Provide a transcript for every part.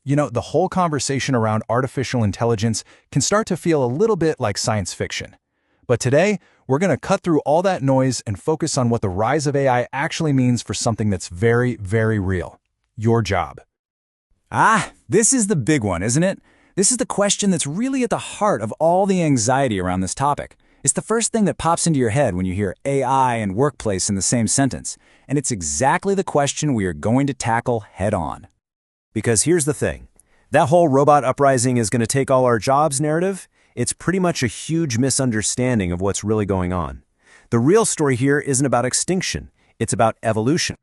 You know, the whole conversation around artificial intelligence can start to feel a little bit like science fiction. But today, we're going to cut through all that noise and focus on what the rise of AI actually means for something that's very, very real: your job. This is the big one, isn't it? This is the question that's really at the heart of all the anxiety around this topic. It's the first thing that pops into your head when you hear AI and workplace in the same sentence. And it's exactly the question we are going to tackle head-on. Because here's the thing. That whole robot uprising is going to take all our jobs narrative, it's pretty much a huge misunderstanding of what's really going on. The real story here isn't about extinction. It's about evolution.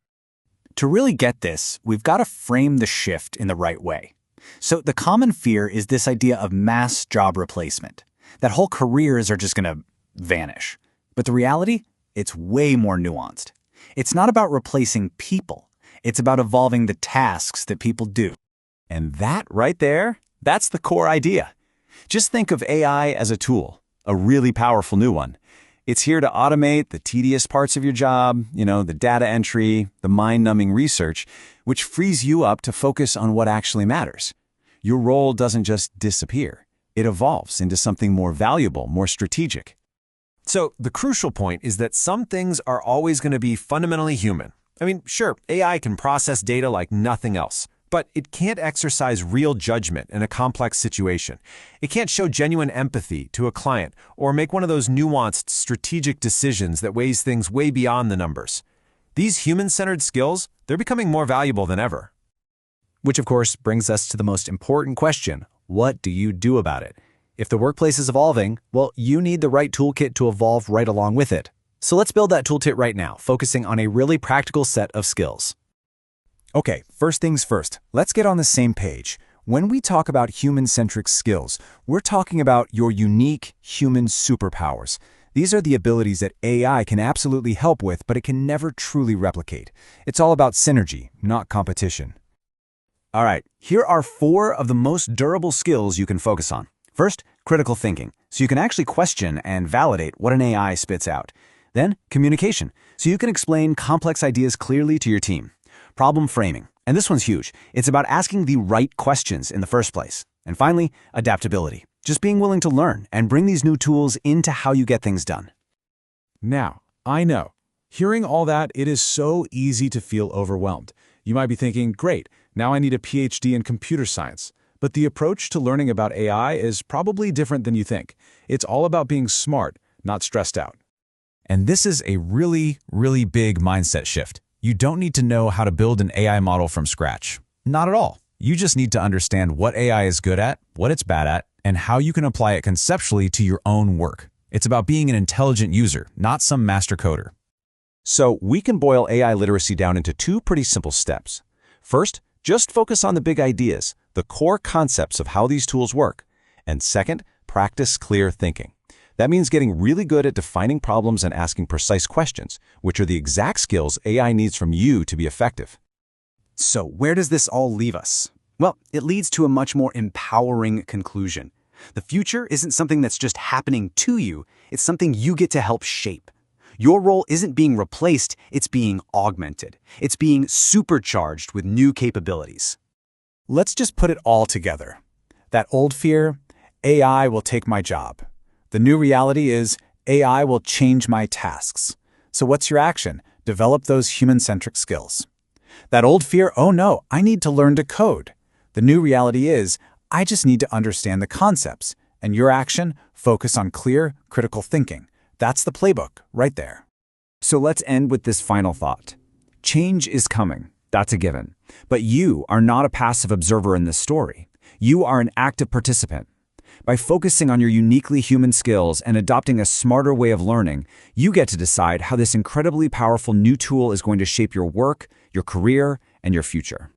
To really get this, we've got to frame the shift in the right way. So the common fear is this idea of mass job replacement, that whole careers are just going to vanish. But the reality? It's way more nuanced. It's not about replacing people. It's about evolving the tasks that people do. And that right there, that's the core idea. Just think of AI as a tool, a really powerful new one. It's here to automate the tedious parts of your job, the data entry, the mind-numbing research, which frees you up to focus on what actually matters. Your role doesn't just disappear. It evolves into something more valuable, more strategic. So the crucial point is that some things are always going to be fundamentally human. I mean, sure, AI can process data like nothing else, but it can't exercise real judgment in a complex situation. It can't show genuine empathy to a client or make one of those nuanced strategic decisions that weighs things way beyond the numbers. These human-centered skills, they're becoming more valuable than ever. Which, of course, brings us to the most important question: what do you do about it? If the workplace is evolving, well, you need the right toolkit to evolve right along with it. So let's build that toolkit right now, focusing on a really practical set of skills. Okay, first things first, let's get on the same page. When we talk about human-centric skills, we're talking about your unique human superpowers. These are the abilities that AI can absolutely help with, but it can never truly replicate. It's all about synergy, not competition. All right, here are 4 of the most durable skills you can focus on. First, critical thinking, so you can actually question and validate what an AI spits out. Then, communication, so you can explain complex ideas clearly to your team. Problem framing, and this one's huge. It's about asking the right questions in the first place. And finally, adaptability, just being willing to learn and bring these new tools into how you get things done. Now, I know, hearing all that, it is so easy to feel overwhelmed. You might be thinking, great, now I need a PhD in computer science. But the approach to learning about AI is probably different than you think. It's all about being smart, not stressed out. And this is a really, really big mindset shift. You don't need to know how to build an AI model from scratch. Not at all. You just need to understand what AI is good at, what it's bad at, and how you can apply it conceptually to your own work. It's about being an intelligent user, not some master coder. So we can boil AI literacy down into 2 pretty simple steps. First, just focus on the big ideas, the core concepts of how these tools work. And second, practice clear thinking. That means getting really good at defining problems and asking precise questions, which are the exact skills AI needs from you to be effective. So where does this all leave us? Well, it leads to a much more empowering conclusion. The future isn't something that's just happening to you, it's something you get to help shape. Your role isn't being replaced, it's being augmented. It's being supercharged with new capabilities. Let's just put it all together. That old fear, AI will take my job. The new reality is AI will change my tasks. So what's your action? Develop those human-centric skills. That old fear, oh no, I need to learn to code. The new reality is I just need to understand the concepts. And your action, focus on clear, critical thinking. That's the playbook right there. So let's end with this final thought. Change is coming. That's a given. But you are not a passive observer in this story. You are an active participant. By focusing on your uniquely human skills and adopting a smarter way of learning, you get to decide how this incredibly powerful new tool is going to shape your work, your career, and your future.